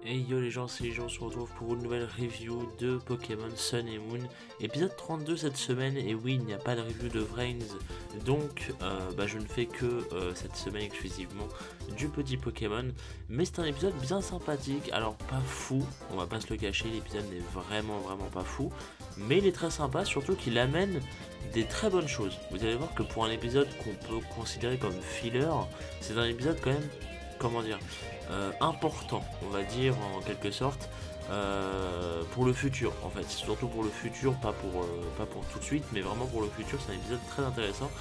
Hey yo les gens, c'est les gens, on se retrouve pour une nouvelle review de Pokémon Sun et Moon, épisode 32 cette semaine. Et oui, il n'y a pas de review de Vrains, donc je ne fais que cette semaine exclusivement du petit Pokémon. Mais c'est un épisode bien sympathique, alors pas fou, on va pas se le cacher, l'épisode n'est vraiment pas fou, mais il est très sympa, surtout qu'il amène des très bonnes choses. Vous allez voir que pour un épisode qu'on peut considérer comme filler, c'est un épisode quand même, comment dire, important, on va dire en quelque sorte, pour le futur en fait, surtout pour le futur, pas pour tout de suite, mais vraiment pour le futur. C'est un épisode très intéressant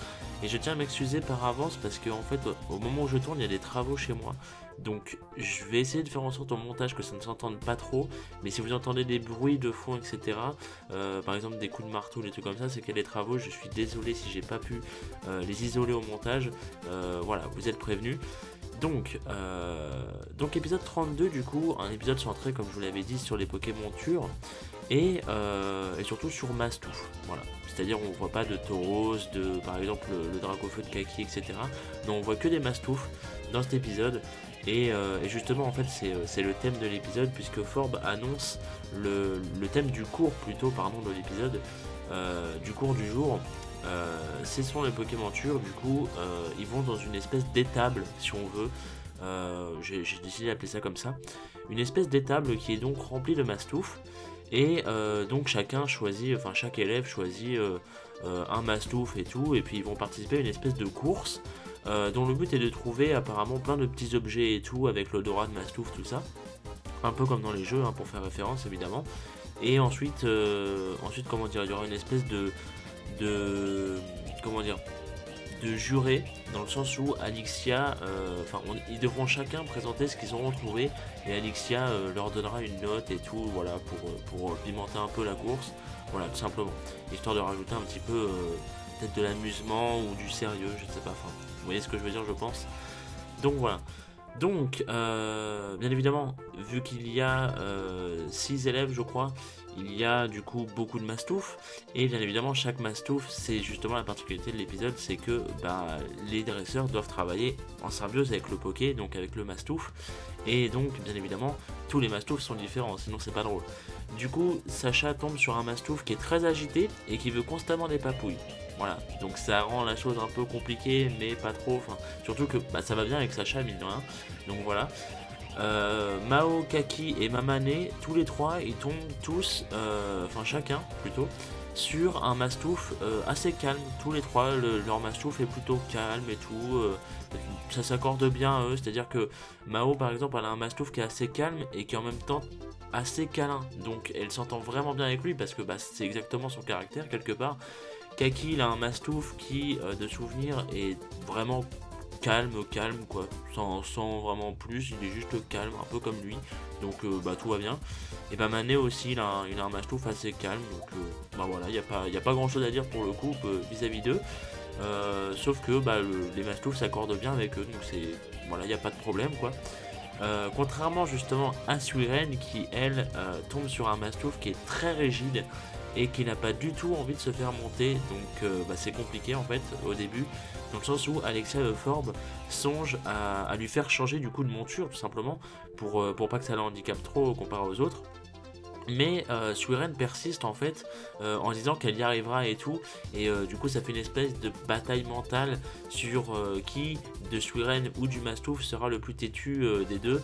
et je tiens à m'excuser par avance parce que en fait au moment où je tourne il y a des travaux chez moi, donc je vais essayer de faire en sorte au montage que ça ne s'entende pas trop, mais si vous entendez des bruits de fond etc, par exemple des coups de marteau, des trucs comme ça, c'est qu'il y a des travaux. Je suis désolé si j'ai pas pu les isoler au montage, voilà, vous êtes prévenus. Donc épisode 32 du coup, un épisode centré comme je vous l'avais dit sur les Pokémontures et surtout sur Mastouf, voilà. C'est-à-dire on voit pas de Tauros, de par exemple le Dracofeu de Kaki, etc. Non, on voit que des Mastouf dans cet épisode. Et justement en fait c'est le thème de l'épisode, puisque Forbe annonce le thème du cours plutôt, pardon, de l'épisode, du cours du jour. Ce sont les Pokémontures, du coup ils vont dans une espèce d'étable si on veut, j'ai décidé d'appeler ça comme ça, une espèce d'étable qui est donc remplie de Mastouf. Et donc chacun choisit, enfin chaque élève choisit un Mastouf et tout, et puis ils vont participer à une espèce de course dont le but est de trouver apparemment plein de petits objets et tout avec l'odorat de Mastouf, tout ça, un peu comme dans les jeux, hein, pour faire référence évidemment. Et ensuite comment dire, il y aura une espèce de comment dire, de juré, dans le sens où Alixia, ils devront chacun présenter ce qu'ils auront trouvé, et Alixia leur donnera une note et tout, voilà, pour pimenter un peu la course, voilà, tout simplement, histoire de rajouter un petit peu peut-être de l'amusement ou du sérieux, je ne sais pas, enfin, vous voyez ce que je veux dire, je pense. Donc voilà. Donc, bien évidemment, vu qu'il y a 6 élèves, je crois, il y a du coup beaucoup de Mastouf. Et bien évidemment, chaque Mastouf, c'est justement la particularité de l'épisode, c'est que les dresseurs doivent travailler en symbiose avec le Poké, donc avec le Mastouf. Et donc, bien évidemment, tous les Mastoufs sont différents, sinon c'est pas drôle. Du coup, Sacha tombe sur un Mastouf qui est très agité et qui veut constamment des papouilles. Voilà, donc ça rend la chose un peu compliquée, mais pas trop. Enfin, surtout que ça va bien avec Sacha, mine de rien. Donc voilà. Mao, Kaki et Mamane, tous les trois, ils tombent tous, enfin chacun plutôt, sur un Mastouf assez calme. Tous les trois, leur Mastouf est plutôt calme et tout. Ça s'accorde bien à eux. C'est-à-dire que Mao, par exemple, elle a un Mastouf qui est assez calme et qui est en même temps assez câlin. Donc elle s'entend vraiment bien avec lui parce que c'est exactement son caractère quelque part. Kaki, il a un Mastouf qui, de souvenir, est vraiment calme quoi, sans vraiment plus, il est juste calme, un peu comme lui, donc tout va bien. Et Mané aussi, il a un Mastouf assez calme, donc voilà, il n'y a pas grand chose à dire pour le coup vis-à-vis d'eux, sauf que les Mastoufs s'accordent bien avec eux, donc c'est, voilà, il n'y a pas de problème quoi. Contrairement justement à Suiren qui elle tombe sur un Mastouf qui est très rigide et qui n'a pas du tout envie de se faire monter, donc c'est compliqué en fait au début, dans le sens où Alexia Forbe songe à lui faire changer du coup de monture tout simplement pour pas que ça la handicape trop comparé aux autres. Mais Suiren persiste en fait en disant qu'elle y arrivera et tout, et du coup ça fait une espèce de bataille mentale sur qui de Suiren ou du Mastouf sera le plus têtu des deux,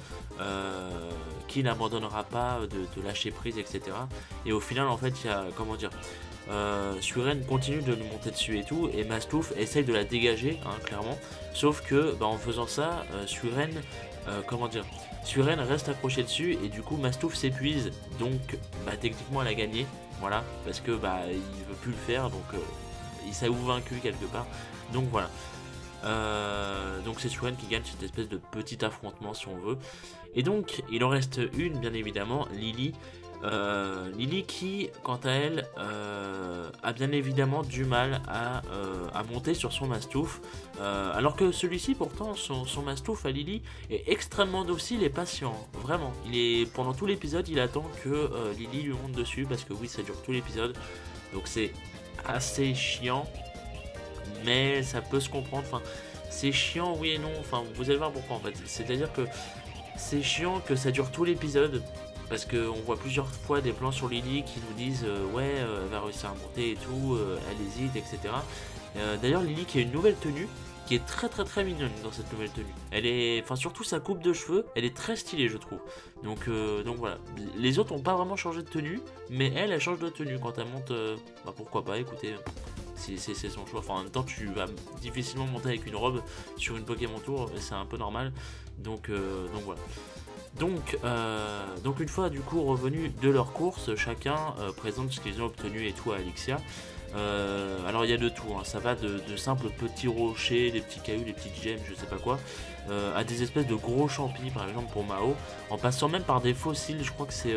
qui n'abandonnera pas de lâcher prise, etc. Et au final en fait il y a, comment dire, Suiren continue de nous monter dessus et tout, et Mastouf essaye de la dégager, hein, clairement, sauf que en faisant ça, Suiren, comment dire, Suiren reste accroché dessus, et du coup Mastouf s'épuise, donc techniquement elle a gagné, voilà, parce que il veut plus le faire, donc il s'avoue vaincu quelque part, donc voilà. Donc c'est Suiren qui gagne cette espèce de petit affrontement si on veut, et donc il en reste une, bien évidemment, Lily. Lily qui, quant à elle, a bien évidemment du mal à monter sur son Mastouf, alors que celui-ci, pourtant, son Mastouf à Lily est extrêmement docile et patient, vraiment. Pendant tout l'épisode, il attend que Lily lui monte dessus, parce que oui, ça dure tout l'épisode, donc c'est assez chiant, mais ça peut se comprendre. Enfin, c'est chiant, oui et non, enfin, vous allez voir pourquoi en fait. C'est-à-dire que c'est chiant que ça dure tout l'épisode. Parce qu'on voit plusieurs fois des plans sur Lily qui nous disent ouais, elle va réussir à monter et tout, elle hésite, etc. D'ailleurs, Lily qui a une nouvelle tenue qui est très très très mignonne dans cette nouvelle tenue. Elle est, enfin surtout sa coupe de cheveux, elle est très stylée je trouve. Donc voilà. Les autres n'ont pas vraiment changé de tenue, mais elle change de tenue quand elle monte. Bah pourquoi pas, écoutez. C'est son choix. Enfin, en même temps, tu vas difficilement monter avec une robe sur une Pokémon Tour, c'est un peu normal. Donc voilà. Donc une fois du coup revenus de leur course, chacun présente ce qu'ils ont obtenu et tout à Alexia. Alors il y a de tout, hein. Ça va de simples petits rochers, des petits cailloux, des petites gemmes, je sais pas quoi, à des espèces de gros champis par exemple pour Mao, en passant même par des fossiles. Je crois que c'est,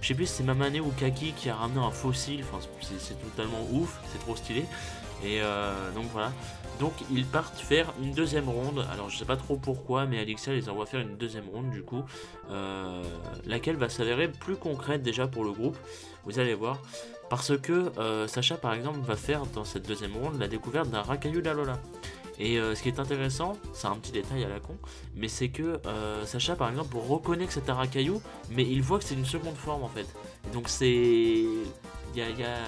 je sais plus si c'est Mamane ou Kaki qui a ramené un fossile, enfin c'est totalement ouf, c'est trop stylé. Et donc voilà. Donc ils partent faire une deuxième ronde. Alors je sais pas trop pourquoi, mais Alexia les envoie faire une deuxième ronde du coup, laquelle va s'avérer plus concrète déjà pour le groupe. Vous allez voir. Parce que Sacha par exemple va faire dans cette deuxième ronde la découverte d'un Rakayu d'Alola. Et ce qui est intéressant, c'est un petit détail à la con, mais c'est que Sacha par exemple reconnaît que c'est un Rakayu, mais il voit que c'est une seconde forme en fait. Donc c'est...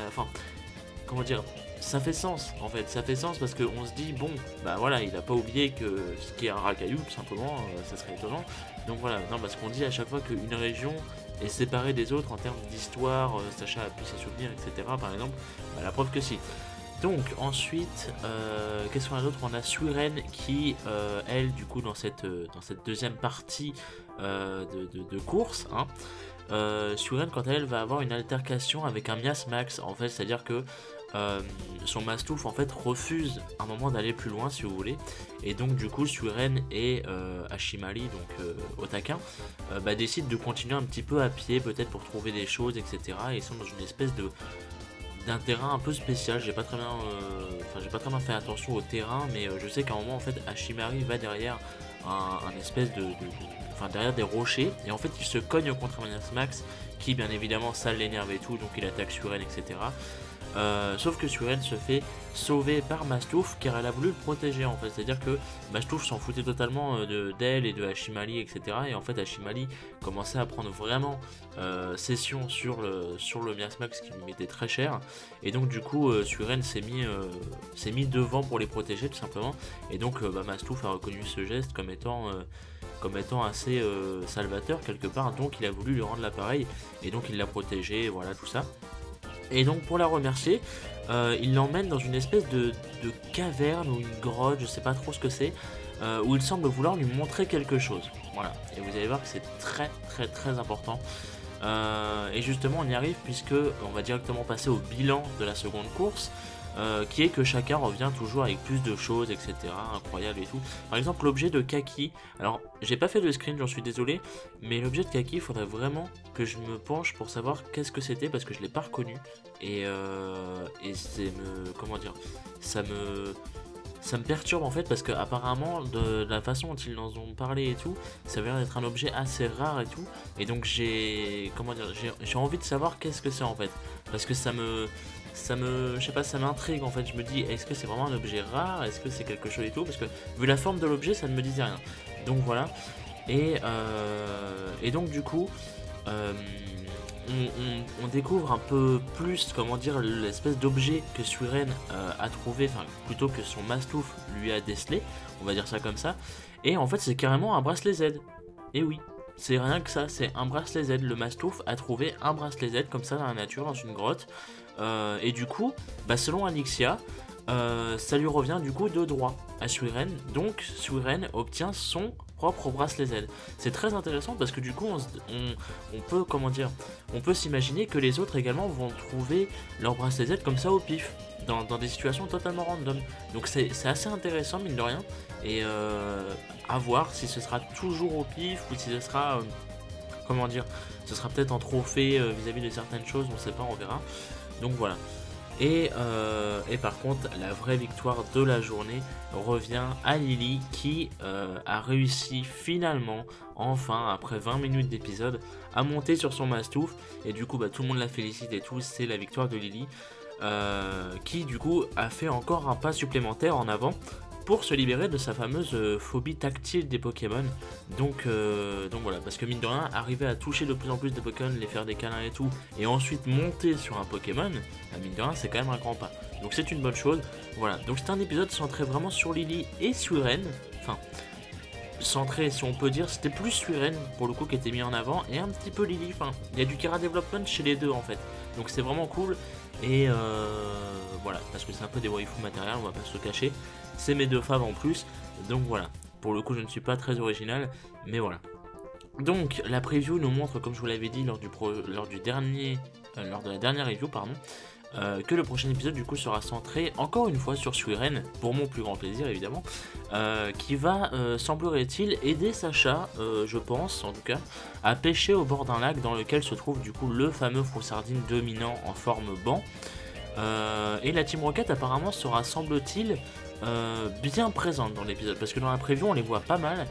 Enfin, comment dire, ça fait sens en fait, ça fait sens parce qu'on se dit bon, bah voilà, il a pas oublié que ce qui est un Rakayu tout simplement, ça serait étonnant. Donc voilà, non, parce qu'on dit à chaque fois qu'une région est séparée des autres en termes d'histoire, Sacha a pu ses souvenirs, etc. par exemple, bah, la preuve que si. Donc ensuite, qu'est-ce qu'on a d'autre? On a Suiren qui, elle, du coup, dans cette deuxième partie de course, hein, Suiren, quand elle va avoir une altercation avec un Miasmax, en fait, c'est-à-dire que son Mastouf en fait refuse un moment d'aller plus loin si vous voulez, et donc du coup Suiren et Hashimari, donc Otaka, décident de continuer un petit peu à pied peut-être pour trouver des choses, etc. Et ils sont dans une espèce d'un terrain un peu spécial. J'ai pas très bien fait attention au terrain, mais je sais qu'à un moment en fait Hashimari va derrière un espèce enfin derrière des rochers, et en fait il se cogne contre un Max qui bien évidemment ça l'énerve et tout, donc il attaque Suiren, etc. Sauf que Suiren se fait sauver par Mastouf car elle a voulu le protéger en fait, c'est à dire que Mastouf s'en foutait totalement d'elle et de Hashimali, etc. Et en fait Hashimali commençait à prendre vraiment cession sur le Miasmax qui lui mettait très cher, et donc du coup Suiren s'est mis devant pour les protéger tout simplement, et donc Mastouf a reconnu ce geste comme étant assez salvateur quelque part, donc il a voulu lui rendre l'appareil et donc il l'a protégé, voilà tout ça. Et donc pour la remercier, il l'emmène dans une espèce de caverne ou une grotte, je sais pas trop ce que c'est, où il semble vouloir lui montrer quelque chose. Voilà, et vous allez voir que c'est très très très important. Et justement on y arrive puisque on va directement passer au bilan de la seconde course. Qui est que chacun revient toujours avec plus de choses, etc. Incroyable et tout. Par exemple, l'objet de Kaki. Alors, j'ai pas fait de screen, j'en suis désolé, mais l'objet de Kaki, il faudrait vraiment que je me penche pour savoir qu'est-ce que c'était parce que je l'ai pas reconnu. Et c'est comment dire, ça me perturbe en fait parce que apparemment de la façon dont ils en ont parlé et tout, ça avait l'air d'être un objet assez rare et tout. Et donc j'ai envie de savoir qu'est-ce que c'est en fait, parce que je sais pas, ça m'intrigue en fait. Je me dis, est-ce que c'est vraiment un objet rare? Est-ce que c'est quelque chose et tout? Parce que vu la forme de l'objet, ça ne me disait rien. Donc voilà. Et donc du coup, on découvre un peu plus, comment dire, l'espèce d'objet que Suiren a trouvé, enfin plutôt que son Mastouf lui a décelé, on va dire ça comme ça. Et en fait, c'est carrément un bracelet Z. Et oui. C'est rien que ça, c'est un bracelet Z. Le Mastouf a trouvé un bracelet Z comme ça dans la nature, dans une grotte. Et du coup, selon Alexia, ça lui revient du coup de droit à Suiren. Donc Suiren obtient son propre bracelet Z. C'est très intéressant parce que du coup on peut, comment dire, on peut s'imaginer que les autres également vont trouver leur bracelet Z comme ça au pif, dans des situations totalement random. Donc c'est assez intéressant mine de rien. Et à voir si ce sera toujours au pif ou si ce sera comment dire, ce sera peut-être en trophée vis-à-vis de certaines choses, on sait pas, on verra. Donc voilà. Et par contre, la vraie victoire de la journée revient à Lily qui a réussi finalement, enfin, après 20 minutes d'épisode, à monter sur son Mastouf. Et du coup, tout le monde la félicite et tout, c'est la victoire de Lily. Qui du coup a fait encore un pas supplémentaire en avant. pour se libérer de sa fameuse phobie tactile des Pokémon. Donc voilà, parce que mine de rien, arriver à toucher de plus en plus de Pokémon, les faire des câlins et tout, et ensuite monter sur un Pokémon, mine de rien, c'est quand même un grand pas. Donc c'est une bonne chose. Voilà, donc c'est un épisode centré vraiment sur Lily et Suirene. Enfin, centré si on peut dire, c'était plus Suirene pour le coup qui était mis en avant, et un petit peu Lily. Enfin, il y a du Chara Development chez les deux en fait. Donc c'est vraiment cool. Et voilà, parce que c'est un peu des waifus matériels, on va pas se le cacher. C'est mes deux faves en plus. Donc voilà, pour le coup je ne suis pas très original, mais voilà. Donc la preview nous montre, comme je vous l'avais dit lors de la dernière review, pardon, que le prochain épisode du coup sera centré encore une fois sur Suirene, pour mon plus grand plaisir évidemment, qui va, semblerait-il, aider Sacha, je pense en tout cas, à pêcher au bord d'un lac dans lequel se trouve du coup le fameux Froussardine dominant en forme banc. Et la Team Rocket apparemment sera, semble-t-il, bien présente dans l'épisode, parce que dans la preview on les voit pas mal.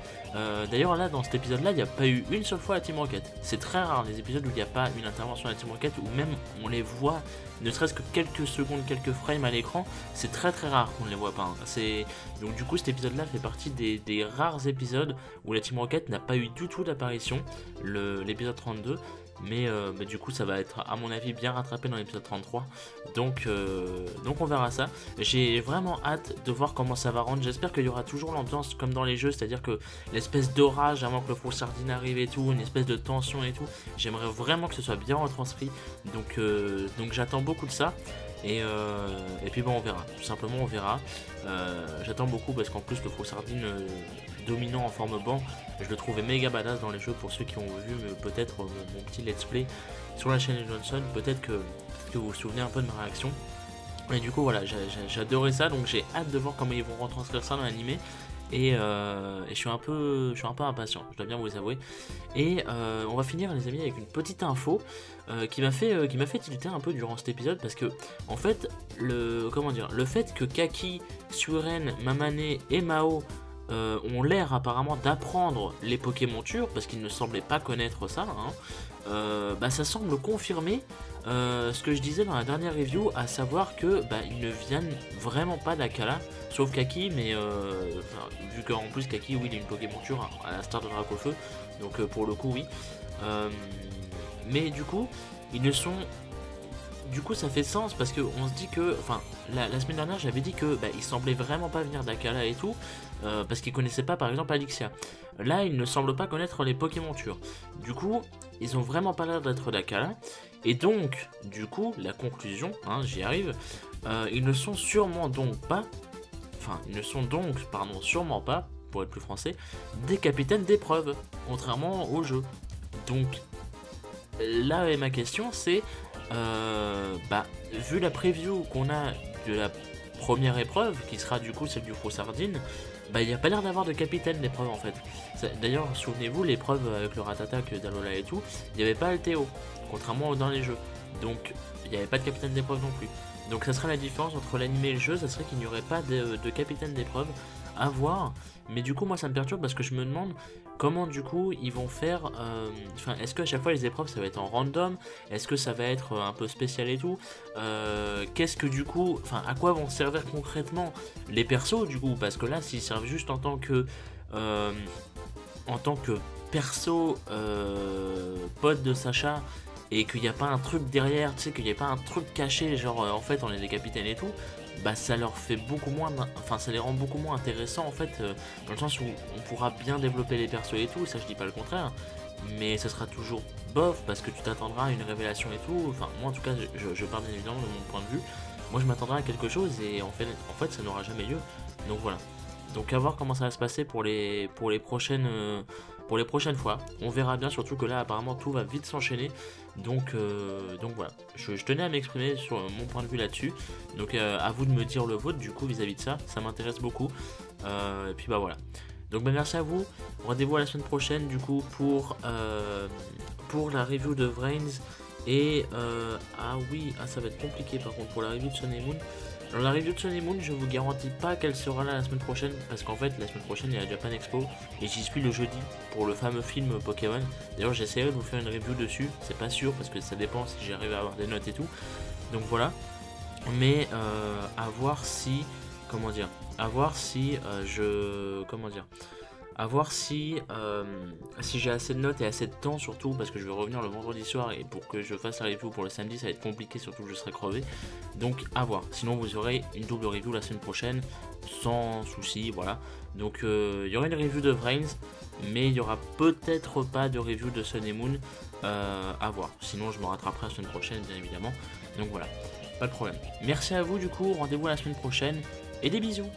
D'ailleurs là dans cet épisode là il n'y a pas eu une seule fois la Team Rocket. C'est très rare les épisodes où il n'y a pas une intervention de la Team Rocket, ou même on les voit ne serait-ce que quelques secondes, quelques frames à l'écran. C'est très très rare qu'on ne les voit pas, hein. Donc du coup cet épisode là fait partie des rares épisodes où la Team Rocket n'a pas eu du tout d'apparition, l'épisode 32. Mais du coup ça va être à mon avis bien rattrapé dans l'épisode 33. Donc on verra ça. J'ai vraiment hâte de voir comment ça va rendre. J'espère qu'il y aura toujours l'ambiance comme dans les jeux, c'est-à-dire que l'espèce d'orage avant que le Froussardine arrive et tout, une espèce de tension et tout. J'aimerais vraiment que ce soit bien retranscrit. Donc j'attends beaucoup de ça. Et puis bon on verra, tout simplement on verra. J'attends beaucoup parce qu'en plus le Froussardine dominant en forme banc, je le trouvais méga badass dans les jeux. Pour ceux qui ont vu peut-être mon petit let's play sur la chaîne Johnson, peut-être que vous vous souvenez un peu de ma réaction. Et du coup voilà, j'adorais ça, donc j'ai hâte de voir comment ils vont retranscrire ça dans l'animé. Et je suis un peu impatient, je dois bien vous avouer. Et on va finir les amis avec une petite info qui m'a fait tilter un peu durant cet épisode, parce que en fait le fait que Kaki, Suirene, Mamane et Mao ont l'air apparemment d'apprendre les Pokémontures, parce qu'ils ne semblaient pas connaître ça, hein, ça semble confirmer ce que je disais dans la dernière review, à savoir que ils ne viennent vraiment pas d'Akala, sauf Kaki, mais vu qu'en plus Kaki, oui, il a une Pokémonture à la star de Dracofeu, donc pour le coup oui, mais du coup ils ne sont... Du coup ça fait sens, parce qu'on se dit que, enfin la semaine dernière j'avais dit que ils semblaient vraiment pas venir d'Akala et tout, parce qu'ils connaissaient pas par exemple Alixia. Là ils ne semblent pas connaître les Pokémontures, du coup ils ont vraiment pas l'air d'être d'Akala. Et donc du coup la conclusion, hein, j'y arrive, ils ne sont sûrement donc pas, sûrement pas, pour être plus français, des capitaines d'épreuve, contrairement au jeu. Donc là ma question c'est, vu la preview qu'on a de la première épreuve, qui sera du coup celle du Froussardine, il n'y a pas l'air d'avoir de capitaine d'épreuve en fait. D'ailleurs, souvenez-vous, l'épreuve avec le Ratata d'Alola et tout, il n'y avait pas Althéo, contrairement dans les jeux. Donc, il n'y avait pas de capitaine d'épreuve non plus. Donc, ça sera la différence entre l'anime et le jeu, ça serait qu'il n'y aurait pas de capitaine d'épreuve à voir. Mais du coup, moi ça me perturbe, parce que je me demande comment du coup ils vont faire. Est-ce qu'à chaque fois les épreuves ça va être en random? Est-ce que ça va être un peu spécial et tout? Qu'est-ce que du coup, à quoi vont servir concrètement les persos du coup? Parce que là, s'ils servent juste en tant que perso pote de Sacha, et qu'il n'y a pas un truc derrière, tu sais, qu'il n'y a pas un truc caché, genre en fait on est des capitaines et tout, ça leur fait beaucoup moins, ça les rend beaucoup moins intéressants en fait, dans le sens où on pourra bien développer les persos et tout, ça je dis pas le contraire, mais ça sera toujours bof, parce que tu t'attendras à une révélation et tout. Moi en tout cas je parle bien évidemment de mon point de vue, moi je m'attendrai à quelque chose, et en fait ça n'aura jamais lieu. Donc voilà, donc à voir comment ça va se passer pour les prochaines fois. On verra bien, surtout que là apparemment tout va vite s'enchaîner. Donc voilà, je tenais à m'exprimer sur mon point de vue là-dessus. Donc à vous de me dire le vôtre du coup vis-à-vis de ça m'intéresse beaucoup. Et puis voilà. Donc merci à vous. Rendez-vous à la semaine prochaine du coup pour la review de Vrains. Et ça va être compliqué par contre pour la review de Sun et Moon. Alors la review de Sun et Moon, je vous garantis pas qu'elle sera là la semaine prochaine, parce qu'en fait la semaine prochaine il y a la Japan Expo et j'y suis le jeudi pour le fameux film Pokémon. D'ailleurs j'essaierai de vous faire une review dessus, c'est pas sûr parce que ça dépend si j'arrive à avoir des notes et tout. Donc voilà, mais à voir si comment dire, à voir si comment dire, à voir si j'ai assez de notes et assez de temps, surtout parce que je vais revenir le vendredi soir et pour que je fasse la review pour le samedi ça va être compliqué, surtout que je serai crevé. Donc à voir, sinon vous aurez une double review la semaine prochaine sans souci, voilà. Donc il y aura une review de Vrains, mais il y aura peut-être pas de review de Sun et Moon, à voir. Sinon je me rattraperai la semaine prochaine bien évidemment. Donc voilà, pas de problème. Merci à vous du coup, rendez-vous la semaine prochaine et des bisous.